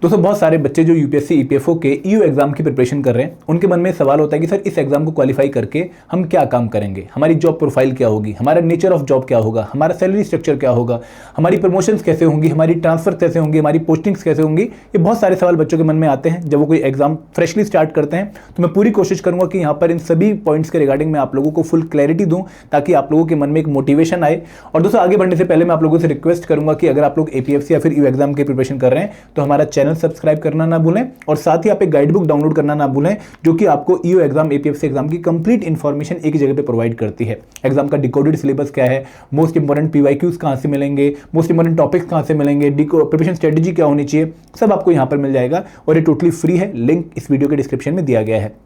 दोस्तों बहुत सारे बच्चे जो यूपीएससी ईपीएफओ के ईओ एग्जाम की प्रिपरेशन कर रहे हैं, उनके मन में सवाल होता है कि सर इस एग्जाम को क्वालिफाई करके हम क्या काम करेंगे, हमारी जॉब प्रोफाइल क्या होगी, हमारा नेचर ऑफ जॉब क्या होगा, हमारा सैलरी स्ट्रक्चर क्या होगा, हमारी प्रमोशंस कैसे होंगी, हमारी ट्रांसफर कैसे होंगी, हमारी पोस्टिंग्स कैसे होंगी। ये बहुत सारे सवाल बच्चों के मन में आते हैं जब वो कोई एग्जाम फ्रेशली स्टार्ट करते हैं। तो मैं पूरी कोशिश करूंगा कि यहाँ पर इन सभी पॉइंट्स के रिगार्डिंग मैं आप लोगों को फुल क्लैरिटी दूं, ताकि आप लोगों के मन में एक मोटिवेशन आए। और दोस्तों आगे बढ़ने से पहले मैं आप लोगों से रिक्वेस्ट करूंगा कि अगर आप लोग एपीएफसी या फिर ईओ एग्जाम की प्रिपरेशन कर रहे हैं तो हमारा चैनल सब्सक्राइब करना ना भूलें, और साथ ही आप एक गाइड बुक डाउनलोड करना ना भूलें, जो कि आपको ईओ एग्जाम एपीएफसी एग्जाम की कंप्लीट इंफॉर्मेशन एक जगह पे प्रोवाइड करती है। एग्जाम का डिकोडेड सिलेबस क्या है, मोस्ट इंपोर्टेंट पीवाईक्यूज कहां से मिलेंगे, मोस्ट इंपोर्टेंट टॉपिक्स कहां से मिलेंगे, प्रिपरेशन स्ट्रेटजी क्या होनी चाहिए, सब आपको यहां पर मिल जाएगा। और ये टोटली फ्री है, लिंक इस वीडियो के डिस्क्रिप्शन में दिया गया है।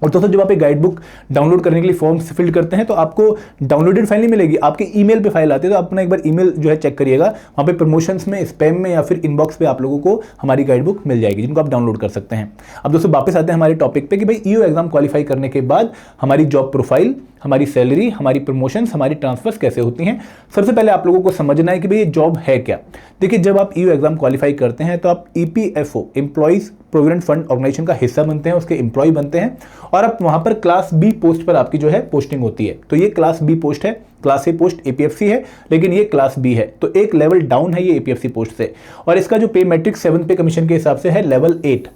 और दोस्तों जब आप एक गाइड बुक डाउनलोड करने के लिए फॉर्म्स फिल करते हैं तो आपको डाउनलोडेड फाइल नहीं मिलेगी, आपके ईमेल पे फाइल आती है। तो अपना एक बार ईमेल जो है चेक करिएगा, वहाँ पे प्रमोशंस में, स्पैम में या फिर इनबॉक्स पे आप लोगों को हमारी गाइड बुक मिल जाएगी, जिनको आप डाउनलोड कर सकते हैं। अब दोस्तों वापस आते हैं हमारे टॉपिक पे कि भाई ईओ एग्जाम क्वालिफाई करने के बाद हमारी जॉब प्रोफाइल, हमारी सैलरी, हमारी प्रमोशंस, हमारी ट्रांसफर्स कैसे होती हैं। सबसे पहले आप लोगों को समझना है कि भाई ये जॉब है क्या। देखिए जब आप ईओ एग्जाम क्वालिफाई करते हैं तो आप EPFO employees provident fund organisation का हिस्सा बनते हैं, उसके एम्प्लॉय बनते हैं, और आप वहां पर क्लास बी पोस्ट पर आपकी जो है पोस्टिंग होती है। तो ये क्लास बी पोस्ट है, क्लास ए पोस्ट एपीएफसी है, लेकिन ये क्लास बी है, तो एक लेवल डाउन है ये एपीएफसी पोस्ट से। और इसका जो पे मैट्रिक्स 7 पे कमीशन के हिसाब से है लेवल 8,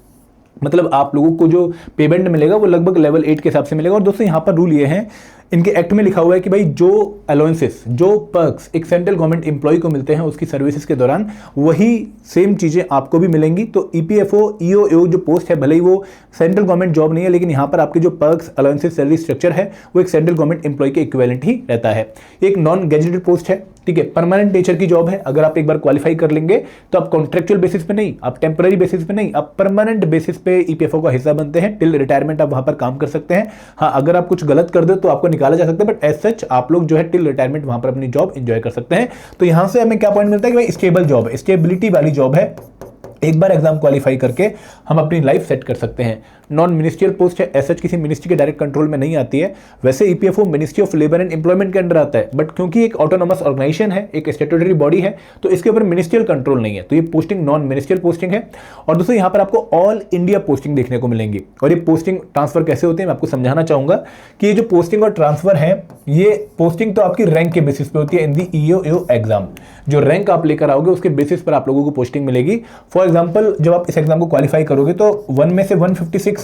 मतलब आप लोगों को जो पेमेंट मिलेगा वो लगभग लेवल 8 के हिसाब से मिलेगा। और दोस्तों यहाँ पर रूल ये है, इनके एक्ट में लिखा हुआ है कि भाई जो अलाउंसेस, जो पर्क्स एक सेंट्रल गवर्नमेंट एम्प्लॉय को मिलते हैं उसकी सर्विसेज के दौरान, वही सेम चीज़ें आपको भी मिलेंगी। तो ईपीएफओ ईओ जो पोस्ट है, भले ही वो सेंट्रल गवर्नमेंट जॉब नहीं है, लेकिन यहाँ पर आपके जो पर्क्स, अलाउंसेस, सैलरी स्ट्रक्चर है वो एक सेंट्रल गवर्नमेंट एम्प्लॉय के इक्विवेलेंट ही रहता है। एक नॉन गैजेटेड पोस्ट है, ठीक है, परमानेंट नेचर की जॉब है। अगर आप एक बार क्वालिफाई कर लेंगे तो आप कॉन्ट्रेक्चुअल बेसिस पे नहीं, आप टेम्पररी बेसिस पे नहीं, आप परमानेंट बेसिस पे ईपीएफओ का हिस्सा बनते हैं। टिल रिटायरमेंट आप वहां पर काम कर सकते हैं। हाँ, अगर आप कुछ गलत कर दो तो आपको निकाला जा सकता है, बट एज सच आप लोग जो है टिल रिटायरमेंट वहां पर अपनी जॉब एंजॉय कर सकते हैं। तो यहां से हमें क्या पॉइंट मिलता है कि भाई स्टेबल जॉब है, स्टेबिलिटी वाली जॉब है। एक बार एग्जाम क्वालिफाई करके हम अपनी लाइफ सेट कर सकते हैं। नॉन मिनिस्ट्रियल पोस्ट है, एज सच किसी मिनिस्ट्री के डायरेक्ट कंट्रोल में नहीं आती है। वैसे EPFO ministry of labour and employment के अंडर आता है, बट क्योंकि एक ऑटोनोमस ऑर्गेनाइजेशन है, एक स्टैट्यूटरी बॉडी है, तो इसके ऊपर मिनिस्ट्रियल कंट्रोल नहीं है। तो ये पोस्टिंग नॉन मिनिस्ट्रियल पोस्टिंग है। और दोस्तों यहाँ पर आपको ऑल इंडिया पोस्टिंग देखने को मिलेंगी। और ये पोस्टिंग ट्रांसफर कैसे होते हैं मैं आपको समझाना चाहूंगा कि ये जो पोस्टिंग और ट्रांसफर है, ये पोस्टिंग तो आपकी रैंक के बेसिस पे होती है इन दी ईओ एग्जाम। जो रैंक आप लेकर आओगे उसके बेसिस पर आप लोगों को पोस्टिंग मिलेगी। फॉर एग्जाम्पल जब आप इस एग्जाम को क्वालिफाई करोगे तो 1 में से 156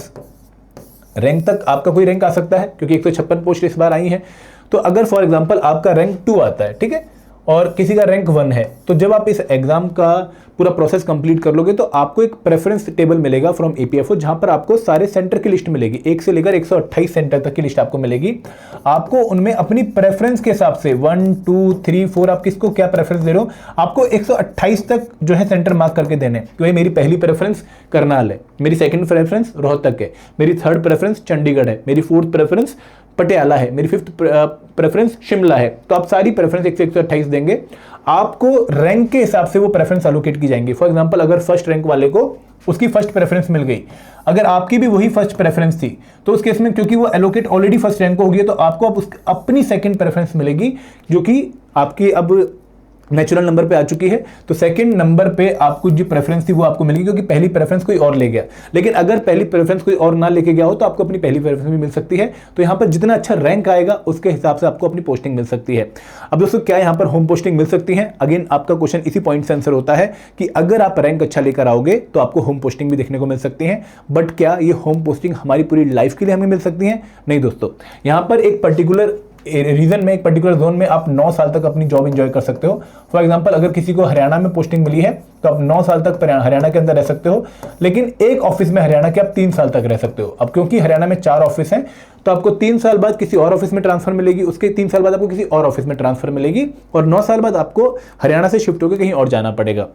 रैंक तक आपका कोई रैंक आ सकता है, क्योंकि 156 पोस्ट इस बार आई है। तो अगर फॉर एग्जांपल आपका रैंक 2 आता है, ठीक है, और किसी का रैंक 1 है, तो जब आप इस एग्जाम का पूरा प्रोसेस कंप्लीट कर लोगे तो आपको एक प्रेफरेंस टेबल मिलेगा फ्रॉम एपीएफओ, जहां पर आपको सारे सेंटर की लिस्ट मिलेगी, 1 से लेकर 128 सेंटर तक की लिस्ट आपको मिलेगी। आपको उनमें अपनी प्रेफरेंस के हिसाब से 1, 2, 3, 4 आप किसको क्या प्रेफरेंस दे रहे हो, आपको 128 तक जो है सेंटर मार्क करके देने। कि भाई मेरी पहली प्रेफरेंस करनाल है, मेरी सेकंड प्रेफरेंस रोहतक है, मेरी थर्ड प्रेफरेंस चंडीगढ़ है, मेरी फोर्थ प्रेफरेंस पटियाला है, मेरी फिफ्थ प्रेफरेंस शिमला है। तो आप सारी प्रेफरेंस 128 देंगे, आपको रैंक के हिसाब से वो प्रेफरेंस एलोकेट की जाएंगी। फॉर एग्जांपल अगर फर्स्ट रैंक वाले को उसकी फर्स्ट प्रेफरेंस मिल गई, अगर आपकी भी वही फर्स्ट प्रेफरेंस थी, तो उस केस में क्योंकि वो एलोकेट ऑलरेडी फर्स्ट रैंक को हो गई, तो आपको अब अपनी सेकंड प्रेफरेंस मिलेगी, जो कि आपकी अब नेचुरल नंबर पे आ चुकी है। तो सेकंड नंबर पे आपको जो प्रेफरेंस थी वो आपको मिलेगी, क्योंकि पहली प्रेफरेंस कोई और ले गया। लेकिन अगर पहली प्रेफरेंस कोई और ना लेके गया हो तो आपको अपनी पहली प्रेफरेंस भी मिल सकती है। तो यहाँ पर जितना अच्छा रैंक आएगा उसके हिसाब से आपको अपनी पोस्टिंग मिल सकती है। अब दोस्तों क्या यहाँ पर होम पोस्टिंग मिल सकती है? अगेन आपका क्वेश्चन इसी पॉइंट से आंसर होता है कि अगर आप रैंक अच्छा लेकर आओगे तो आपको होम पोस्टिंग भी देखने को मिल सकती है। बट क्या ये होम पोस्टिंग हमारी पूरी लाइफ के लिए हमें मिल सकती है? नहीं दोस्तों, यहाँ पर एक पर्टिकुलर रीजन में, एक पर्टिकुलर जोन में आप 9 साल तक अपनी जॉब एंजॉय कर सकते हो। फॉर एग्जांपल अगर किसी को हरियाणा में पोस्टिंग मिली है तो आप 9 साल तक हरियाणा के अंदर रह सकते हो, लेकिन एक ऑफिस में हरियाणा के आप 3 साल तक रह सकते हो। अब क्योंकि हरियाणा में 4 ऑफिस हैं तो आपको 3 साल बाद किसी और ऑफिस में ट्रांसफर मिलेगी, उसके 3 साल बाद आपको किसी और ऑफिस में ट्रांसफर मिलेगी, और 9 साल बाद आपको हरियाणा से शिफ्ट होकर कहीं और जाना पड़ेगा।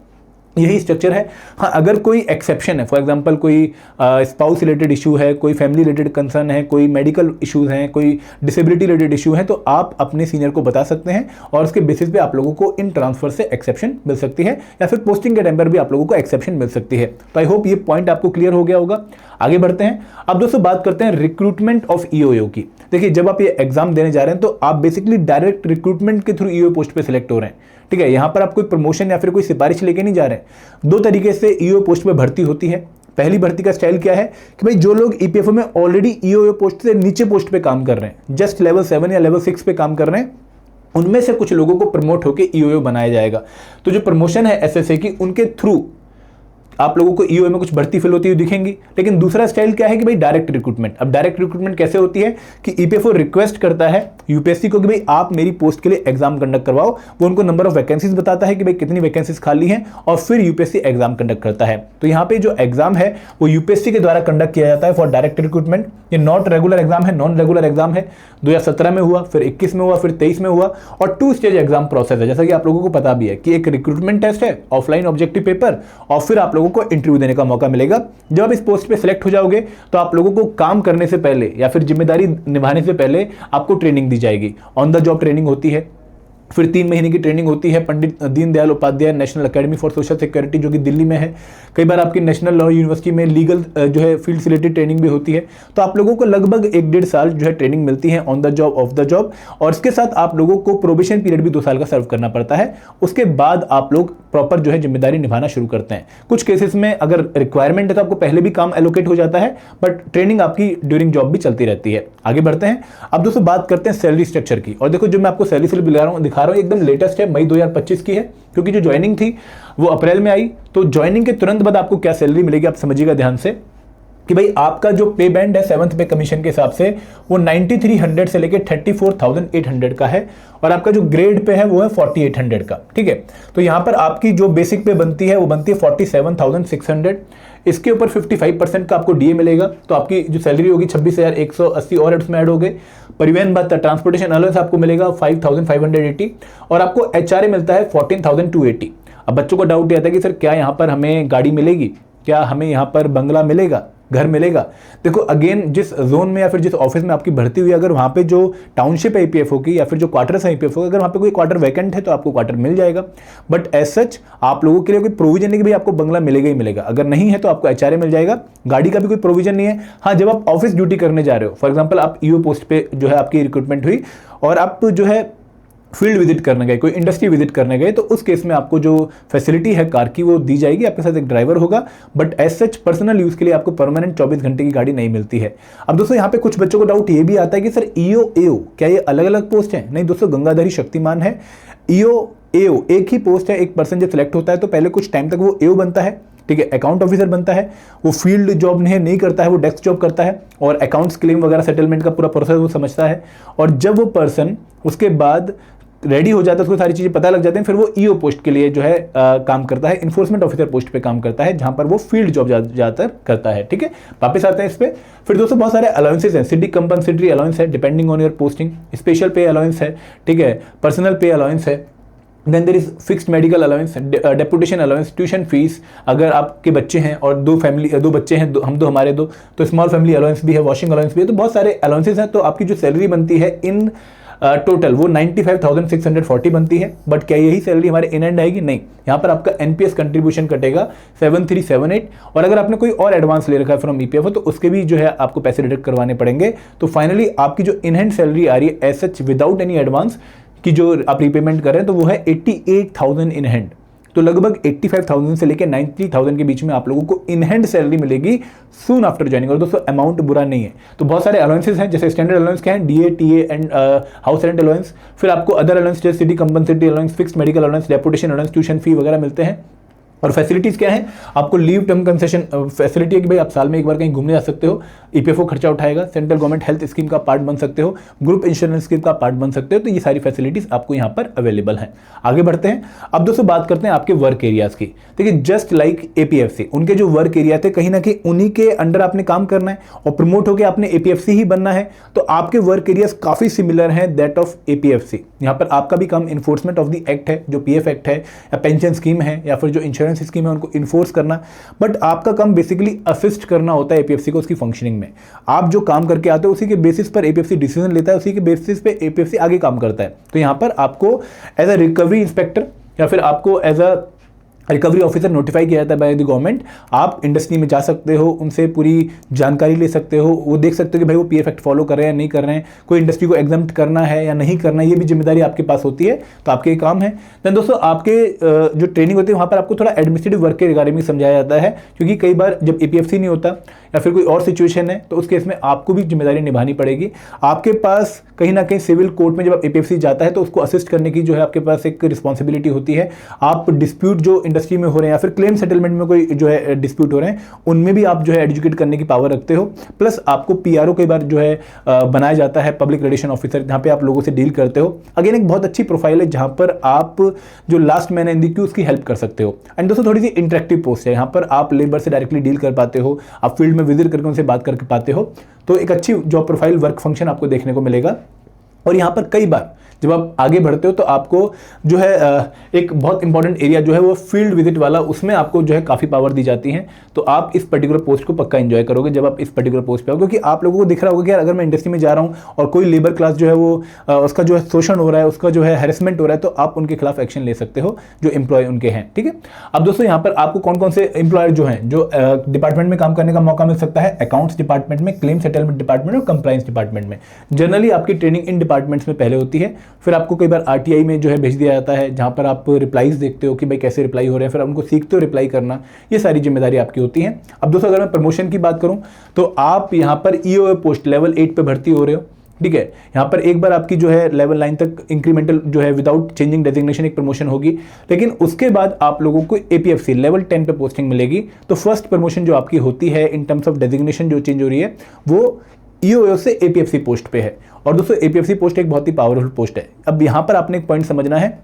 यही स्ट्रक्चर है। हाँ, अगर कोई एक्सेप्शन है, फॉर एग्जांपल कोई स्पाउस रिलेटेड इशू है, कोई फैमिली रिलेटेड कंसर्न है, कोई मेडिकल इश्यूज हैं, कोई डिसेबिलिटी रिलेटेड इशू है, तो आप अपने सीनियर को बता सकते हैं और उसके बेसिस पे आप लोगों को इन ट्रांसफर से एक्सेप्शन मिल सकती है, या फिर पोस्टिंग के टाइम पर भी आप लोगों को एक्सेप्शन मिल सकती है। तो आई होप ये पॉइंट आपको क्लियर हो गया होगा। आगे बढ़ते हैं। अब दोस्तों बात करते हैं रिक्रूटमेंट ऑफ ईओ की। देखिए, जब आप ये एग्जाम देने जा रहे हैं तो आप बेसिकली डायरेक्ट रिक्रूटमेंट के थ्रू ईओ पोस्ट पे सिलेक्ट हो रहे हैं। ठीक है, यहाँ पर आप कोई प्रमोशन या फिर कोई सिफारिश लेके नहीं जा रहे हैं। दो तरीके से ईओ पोस्ट पे भर्ती होती है। पहली भर्ती का स्टाइल क्या है कि भाई जो लोग ईपीएफओ में ऑलरेडी ईओ पोस्ट से नीचे पोस्ट पे काम कर रहे हैं, जस्ट लेवल 7 या लेवल 6 पे काम कर रहे हैं, उनमें से कुछ लोगों को प्रमोट होकर ईओ बनाया जाएगा। तो जो प्रमोशन है एसएसए की, उनके थ्रू आप लोगों को ईओ में कुछ भर्ती फिल होती हुई दिखेंगी। लेकिन दूसरा स्टाइल क्या है कि भाई डायरेक्ट रिक्रूटमेंट। अब डायरेक्ट रिक्रूटमेंट कैसे होती है कि ईपीएफओ रिक्वेस्ट करता है यूपीएससी को कि भाई आप मेरी पोस्ट के लिए एग्जाम कंडक्ट करवाओ। वो उनको नंबर ऑफ वैकेंसीज बताता है कि भाई कितनी वैकेंसीज खाली हैं, और फिर यूपीएससी एग्जाम कंडक्ट करता है। तो यहाँ पे जो एग्जाम है वो यूपीएससी के द्वारा कंडक्ट किया जाता है फॉर डायरेक्ट रिक्रूटमेंट। ये नॉट रेगुलर एग्जाम है, नॉन रेगुलर एग्जाम है। 2017 में हुआ, फिर 21 में हुआ, फिर 23 में हुआ, और 2 स्टेज एग्जाम प्रोसेस है। जैसा कि आप लोगों को पता भी है कि एक रिक्रूटमेंट टेस्ट है, ऑफलाइन ऑब्जेक्टिव पेपर, और फिर आप लोगों को इंटरव्यू देने का मौका मिलेगा। जब आप इस पोस्ट पे सिलेक्ट हो जाओगे तो आप लोगों को काम करने से पहले या फिर जिम्मेदारी निभाने से पहले आपको ट्रेनिंग दी जाएगी। ऑन द जॉब ट्रेनिंग होती है, फिर 3 महीने की ट्रेनिंग होती है Pandit Deendayal Upadhyaya national academy for social security, जो कि दिल्ली में है। कई बार आपकी नेशनल लॉ यूनिवर्सिटी में लीगल जो है फील्ड से रिलेटेड ट्रेनिंग भी होती है। तो आप लोगों को लगभग 1-1.5 साल जो है ट्रेनिंग मिलती है on the job, of the job, और इसके साथ आप लोगों को प्रोबेशन पीरियड भी 2 साल का सर्व करना पड़ता है। उसके बाद आप लोग प्रॉपर जो है जिम्मेदारी निभाना शुरू करते हैं। कुछ केसेस में अगर रिक्वायरमेंट है तो आपको पहले भी काम एलोकेट हो जाता है, बट ट्रेनिंग आपकी ड्यूरिंग जॉब भी चलती रहती है। आगे बढ़ते हैं। अब दोस्तों बात करते हैं सैलरी स्ट्रक्चर की। और देखो जो मैं आपको सैलरी स्लिप दिखा रहा हूँ एकदम लेटेस्ट है, मई 2025 की है, क्योंकि जो ज्वाइनिंग थी वो अप्रैल में आई। तो ज्वाइनिंग के तुरंत बाद आपको क्या सैलरी मिलेगी आप समझिएगा ध्यान से कि भाई आपका जो पे बैंड है 7th पे कमीशन के हिसाब से वो 9300 से लेके 34,800 का है, और आपका जो ग्रेड पे है वो है 4800 का। ठीक है, तो यहाँ पर आपकी जो बेसिक पे बनती है वो बनती है 47,600। इसके ऊपर 55% का आपको डीए मिलेगा, तो आपकी जो सैलरी होगी 26,180 और उसमें ऐड हो गए। परिवहन भत्ता ट्रांसपोर्टेशन अलाउंस आपको मिलेगा 5,580, और आपको एचआरए मिलता है 14,280। अब बच्चों को डाउट आता है कि सर क्या यहाँ पर हमें गाड़ी मिलेगी, क्या हमें यहाँ पर बंगला मिलेगा, घर मिलेगा। देखो अगेन जिस जोन में या फिर जिस ऑफिस में आपकी भर्ती हुई, अगर वहाँ पे जो टाउनशिप है ईपीएफओ की या फिर जो क्वार्टर्स है ईपीएफओ, अगर वहाँ पे कोई क्वार्टर वैकेंट है तो आपको क्वार्टर मिल जाएगा। बट एज सच आप लोगों के लिए कोई प्रोविजन नहीं कि भाई आपको बंगला मिलेगा ही मिलेगा। अगर नहीं है तो आपको एचआरए मिल जाएगा। गाड़ी का भी कोई प्रोविजन नहीं है। हाँ, जब आप ऑफिस ड्यूटी करने जा रहे हो, फॉर एग्जाम्पल आप ईओ पोस्ट पे जो है आपकी रिक्रूटमेंट हुई और आप जो है फील्ड विजिट करने गए, कोई इंडस्ट्री विजिट करने गए, तो उस केस में आपको जो फैसिलिटी है कार की वो दी जाएगी। आपके साथ एक ड्राइवर होगा, but as such personal use के लिए आपको परमानेंट 24 घंटे की गाड़ी नहीं मिलती है। अब दोस्तों यहाँ पे कुछ बच्चों को डाउट ये भी आता है कि सर ईओ एओ क्या ये अलग अलग पोस्ट है? नहीं दोस्तों, गंगाधरी शक्तिमान है। ईओ एओ एक ही पोस्ट है। एक पर्सन जब सिलेक्ट होता है तो पहले कुछ टाइम तक वो एओ बनता है, ठीक है, अकाउंट ऑफिसर बनता है। वो फील्ड जॉब नहीं करता है, वो डेस्क जॉब करता है, और अकाउंट्स क्लेम वगैरह सेटलमेंट का पूरा प्रोसेस वो समझता है। और जब वो पर्सन उसके बाद रेडी हो जाता है, उसको सारी चीज़ें पता लग जाती हैं, फिर वो ईओ पोस्ट के लिए जो है काम करता है, इन्फोर्समेंट ऑफिसर पोस्ट पे काम करता है, जहां पर वो फील्ड जॉब ज़्यादातर करता है। ठीक है, वापस आते हैं इस पे। फिर दोस्तों बहुत सारे अलाउंसेस हैं। सिटी कंपनसेटरी अलाउंस है depending on your posting, special pay allowance है, ठीक है, पर्सनल पे अलाउंस है, then there is fixed medical allowance, deputation allowance, tuition fees अगर आपके बच्चे हैं और दो बच्चे हैं, हम दो हमारे दो, तो स्मॉल फैमिली अलाउंस भी है, वॉशिंग अलाउंस भी है। तो बहुत सारे अलाउंसेस हैं। तो आपकी जो सैलरी बनती है इन टोटल वो 95,640 बनती है। बट क्या यही सैलरी हमारे इन एंड आएगी? नहीं, यहाँ पर आपका एनपीएस कंट्रीब्यूशन कटेगा 7378, और अगर आपने कोई और एडवांस ले रखा है फ्रॉम ईपीएफओ तो उसके भी जो है आपको पैसे डिडक्ट करवाने पड़ेंगे। तो फाइनली आपकी जो इन हैंड सैलरी आ रही है as such without any advance की जो आप रीपेमेंट कर रहे हैं तो वो है 88,000 इन हैंड। तो लगभग 85,000 से लेकर 93,000 के बीच में आप लोगों को इन हैंड सैलरी मिलेगी सून आफ्टर ज्वाइनिंग। और दोस्तों अमाउंट बुरा नहीं है। तो बहुत सारे अलाउंसेस हैं, जैसे स्टैंडर्ड अलाउंस क्या है, DA, TA and house rent allowance. फिर आपको अदर अलाउंस जैसे city compensatory allowance, fixed medical allowance, deputation allowance, tuition fee वगैरह मिलते हैं। और फैसिलिटीज़ क्या है, आपको लीव टर्म कंसेशन फैसिलिटी है कि भाई आप साल में एक बार कहीं घूमने जा सकते हो, ईपीएफओ खर्चा उठाएगा, सेंट्रल गवर्नमेंट हेल्थ स्कीम का पार्ट बन सकते हो, ग्रुप इंश्योरेंस स्कीम का पार्ट बन सकते हो। तो ये सारी फैसिलिटीज़ आपको यहाँ पर अवेलेबल हैं। आगे बढ़ते हैं। अब दोस्तों बात करते हैं आपके वर्क एरियाज़ की। देखिए जस्ट लाइक एपीएफसी, उनके जो वर्क एरिया थे कहीं ना कहीं उन्हीं के अंडर आपने काम करना है और प्रमोट होकर आपने एपीएफसी ही बनना है। तो आपके वर्क एरियाज काफ़ी सिमिलर हैं दैट ऑफ एपीएफसी। यहाँ पर आपका भी काम इन्फोर्समेंट ऑफ द एक्ट है, जो पीएफ एक्ट है या पेंशन स्कीम है या फिर जो इंश्योरेंस स्कीम है उनको इन्फोर्स करना। बट आपका काम बेसिकली असिस्ट करना होता है एपीएफसी को उसकी फंक्शनिंग में। आप जो काम करके आते हो उसी के बेसिस पर एपीएफसी डिसीजन लेता है, उसी के बेसिस पे एपीएफसी आगे काम करता है। तो यहाँ पर आपको एज अ रिकवरी इंस्पेक्टर या फिर आपको as a recovery officer notify किया जाता है बाय द गवर्नमेंट। आप इंडस्ट्री में जा सकते हो, उनसे पूरी जानकारी ले सकते हो, वो देख सकते हो कि भाई वो पीएफ एक्ट फॉलो कर रहे हैं नहीं कर रहे हैं, कोई इंडस्ट्री को एग्जम्प्ट करना है या नहीं करना है, ये भी जिम्मेदारी आपके पास होती है, तो आपके ये काम है। देन दोस्तों आपके जो ट्रेनिंग होती है वहाँ पर आपको थोड़ा एडमिनिस्ट्रेटिव वर्क के रिगार्डिंग में समझाया जाता है, क्योंकि कई बार जब एपीएफसी नहीं होता या फिर कोई और सिचुएशन है तो उस केस में आपको भी जिम्मेदारी निभानी पड़ेगी। आपके पास कहीं ना कहीं सिविल कोर्ट में जब एपीएफसी जाता है तो उसको असिस्ट करने की जो है आपके पास एक रिस्पॉन्सिबिलिटी होती है। आप डिस्प्यूट जो इंडस्ट्री में हो रहे हैं या फिर क्लेम सेटलमेंट में कोई जो है डिस्प्यूट हो रहे हैं उनमें भी आप जो है एडजुकेट करने की पावर रखते हो। प्लस आपको पीआरओ कई बार जो है बनाया जाता है, पब्लिक रिलेशन ऑफिसर, जहाँ पे आप लोगों से डील करते हो। अगेन एक बहुत अच्छी प्रोफाइल है जहाँ पर आप जो last man in the Q उसकी हेल्प कर सकते हो। एंड दोस्तों थोड़ी सी इंटरेक्टिव पोस्ट है, यहाँ पर आप लेबर से डायरेक्टली डील कर पाते हो, आप फील्ड में विजिट करके उनसे बात करके पाते हो, तो एक अच्छी जॉब प्रोफाइल वर्क फंक्शन आपको देखने को मिलेगा। और यहाँ पर कई बार जब आप आगे बढ़ते हो तो आपको जो है एक बहुत इंपॉर्टेंट एरिया जो है वो फील्ड विजिट वाला, उसमें आपको जो है काफ़ी पावर दी जाती है। तो आप इस पर्टिकुलर पोस्ट को पक्का एंजॉय करोगे जब आप इस पर्टिकुलर पोस्ट पे हो, क्योंकि आप लोगों को दिख रहा होगा कि यार अगर मैं इंडस्ट्री में जा रहा हूँ और कोई लेबर क्लास जो है वो उसका जो है शोषण हो रहा है, उसका जो है हैरेसमेंट हो रहा है, तो आप उनके खिलाफ एक्शन ले सकते हो जो एम्प्लॉय उनके हैं। ठीक है, अब दोस्तों यहाँ पर आपको कौन कौन से एम्प्लॉयर जो हैं जो डिपार्टमेंट में काम करने का मौका मिल सकता है, अकाउंट्स डिपार्टमेंट में, क्लेम सेटलमेंट डिपार्टमेंट और कंप्लायंस डिपार्टमेंट में। जनरली आपकी ट्रेनिंग इन डिपार्टमेंट्स में पहले होती है, फिर आपको कई बार आरटीआई में जो है भेज दिया जाता है, जहां पर आप रिप्लाईज देखते हो कि भाई कैसे रिप्लाई हो रहे हैं, फिर उनको सीखते हो रिप्लाई करना, ये सारी जिम्मेदारी आपकी होती है। अब दोस्तों अगर मैं प्रमोशन की बात करूं तो आप यहां पर ईओए पोस्ट लेवल 8 पे भर्ती हो रहे हो। ठीक है, यहाँ पर एक बार आपकी जो है लेवल 9 तक इंक्रीमेंटल जो है विदाउट चेंजिंग डेजिग्नेशन एक प्रमोशन होगी, लेकिन उसके बाद आप लोगों को एपीएफसी लेवल 10 पे पोस्टिंग मिलेगी। तो फर्स्ट प्रमोशन जो आपकी होती है इन टर्म्स ऑफ डेजिग्नेशन जो चेंज हो रही है वो ईओए से एपीएफसी पोस्ट पे है। और दोस्तों एपीएफसी पोस्ट एक बहुत ही पावरफुल पोस्ट है। अब यहाँ पर आपने एक पॉइंट समझना है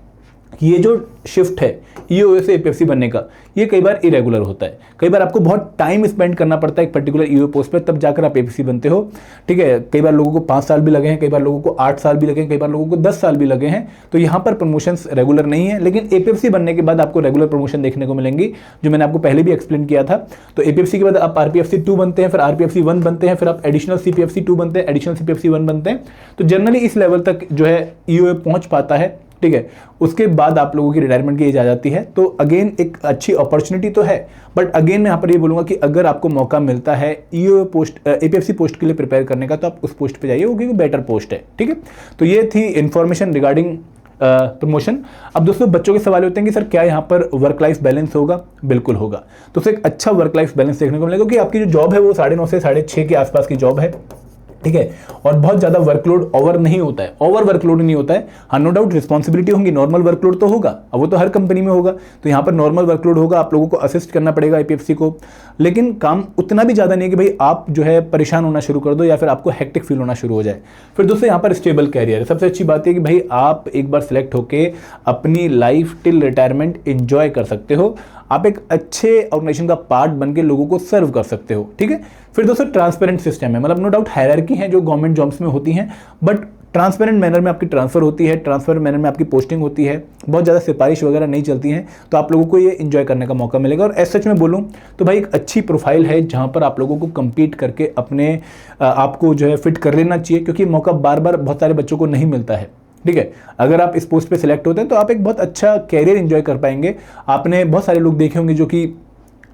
कि ये जो शिफ्ट है ईओए से एपीएफसी बनने का, ये कई बार इरेगुलर होता है। कई बार आपको बहुत टाइम स्पेंड करना पड़ता है एक पर्टिकुलर ईओए पोस्ट पे, तब जाकर आप एपीएफसी बनते हो। ठीक है, कई बार लोगों को 5 साल भी लगे हैं, कई बार लोगों को 8 साल भी लगे हैं, कई बार लोगों को 10 साल भी लगे हैं। तो यहाँ पर प्रमोशंस रेगुलर नहीं है, लेकिन एपीएफसी बनने के बाद आपको रेगुलर प्रमोशन देखने को मिलेंगी, जो मैंने आपको पहले भी एक्सप्लेन किया था। तो एपीएफसी के बाद आप आरपीएफसी 2 बनते हैं, फिर आरपीएफसी 1 बनते हैं, फिर आप एडिशनल सीपीएफसी 2 बनते हैं, एडिशनल सीपीएफसी 1 बनते हैं। तो जनरली इस लेवल तक जो है ईओए पहुंच पाता है। ठीक है, उसके बाद आप लोगों की रिटायरमेंट की एज आ जाती है। तो अगेन एक अच्छी अपॉर्चुनिटी तो है, बट अगेन मैं यहाँ पर ये बोलूँगा कि अगर आपको मौका मिलता है ईओए पोस्ट एपीएफसी पोस्ट के लिए प्रिपेयर करने का, तो आप उस पोस्ट पे जाइए, वो क्योंकि बेटर पोस्ट है। ठीक है, तो ये थी इन्फॉर्मेशन रिगार्डिंग प्रमोशन। अब दोस्तों बच्चों के सवाल होते हैं कि सर क्या यहाँ पर वर्क लाइफ बैलेंस होगा? बिल्कुल होगा। तो एक अच्छा वर्क लाइफ बैलेंस देखने को मिलेगा, क्योंकि आपकी जो जॉब है वो 9:30 से 6:30 के आसपास की जॉब है। ठीक है, और बहुत ज़्यादा वर्कलोड ओवर नहीं होता है, ओवर वर्कलोड नहीं होता है। हाँ, नो डाउट रिस्पॉन्सिबिलिटी होंगी, नॉर्मल वर्कलोड तो होगा, अब वो तो हर कंपनी में होगा। तो यहाँ पर नॉर्मल वर्कलोड होगा, आप लोगों को असिस्ट करना पड़ेगा एपीएफसी को, लेकिन काम उतना भी ज़्यादा नहीं है कि भाई आप जो है परेशान होना शुरू कर दो या फिर आपको हेक्टिक फील होना शुरू हो जाए। फिर दोस्तों यहाँ पर स्टेबल कैरियर है। सबसे अच्छी बात है कि भाई आप एक बार सिलेक्ट होके अपनी लाइफ टिल रिटायरमेंट एंजॉय कर सकते हो, आप एक अच्छे ऑर्गेनाइजेशन का पार्ट बन के लोगों को सर्व कर सकते हो। ठीक है, फिर दोस्तों ट्रांसपेरेंट सिस्टम है, मतलब नो डाउट हायरार्की है जो गवर्नमेंट जॉब्स में होती हैं, बट ट्रांसपेरेंट मैनर में आपकी ट्रांसफर होती है, ट्रांसपेरेंट मैनर में आपकी पोस्टिंग होती है, बहुत ज़्यादा सिफारिश वगैरह नहीं चलती हैं। तो आप लोगों को ये एंजॉय करने का मौका मिलेगा। और एज सच में बोलूँ तो भाई एक अच्छी प्रोफाइल है जहाँ पर आप लोगों को कम्पीट करके अपने आपको जो है फिट कर लेना चाहिए, क्योंकि मौका बार बार बहुत सारे बच्चों को नहीं मिलता है। ठीक है, अगर आप इस पोस्ट पे सिलेक्ट होते हैं तो आप एक बहुत अच्छा कैरियर एंजॉय कर पाएंगे। आपने बहुत सारे लोग देखे होंगे जो कि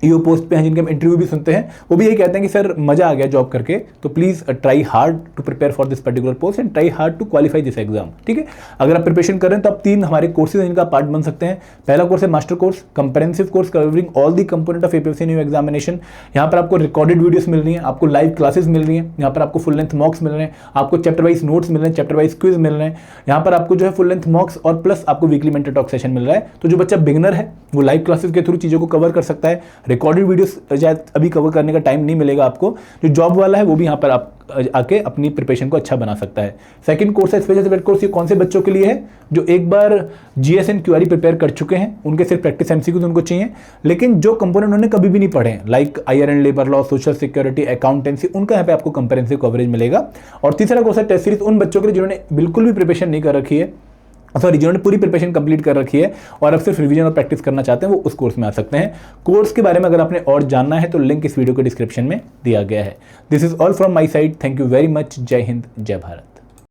ईओ पोस्ट पे हैं, जिनके हम इंटरव्यू भी सुनते हैं, वो भी यही कहते हैं कि सर मज़ा आ गया जॉब करके। तो please try hard to prepare for this particular post and try hard to qualify this exam. ठीक है, अगर आप प्रिपरेशन कर रहे हैं तो आप 3 हमारे कोर्सेज हैं जिनका पार्ट बन सकते हैं। पहला कोर्स है master course, comprehensive course covering all the component of APFC new examination. यहाँ पर आपको रिकॉर्डेड वीडियोस मिल रही हैं, आपको लाइव क्लासेस मिल रही हैं, यहाँ पर आपको फुल लेंथ मॉक्स मिल रहे हैं, आपको चैप्टर वाइज नोट्स मिल रहे हैं, चैप्टर वाइज क्विज मिल रहे हैं, यहाँ पर आपको जो है फुल लेंथ मॉक्स और प्लस आपको वीकली मेंटर टॉक सेशन मिल रहा है। तो जो बच्चा बिगनर है वो लाइव क्लासेस के थ्रू चीज़ों को कवर कर सकता है। रिकॉर्डेड वीडियोस शायद अभी कवर करने का टाइम नहीं मिलेगा आपको। जो जॉब वाला है वो भी यहाँ पर आप आके अपनी प्रिपरेशन को अच्छा बना सकता है। सेकंड कोर्स है स्पेशल सब्जेक्ट कोर्स। ये कौन से बच्चों के लिए है? जो एक बार जीएसएन क्यूआरई प्रिपेयर कर चुके हैं, उनके सिर्फ प्रैक्टिस एमसीक्यूज उनको चाहिए, लेकिन जो कंपोनेंट उन्होंने कभी भी नहीं पढ़े हैं like IR and labour law, social security, accountancy, उनका यहाँ पे आपको कंप्रेहेंसिव कवरेज मिलेगा। और तीसरा कोर्स है टेस्ट सीरीज, उन बच्चों के लिए जिन्होंने बिल्कुल भी प्रिपरेशन नहीं कर रखी है, सॉरी जिन्होंने पूरी प्रिपरेशन कंप्लीट कर रखी है और अब सिर्फ रिवीजन और प्रैक्टिस करना चाहते हैं, वो उस कोर्स में आ सकते हैं। कोर्स के बारे में अगर आपने और जानना है तो लिंक इस वीडियो के डिस्क्रिप्शन में दिया गया है। This is all from my side. Thank you very much. जय हिंद, जय भारत।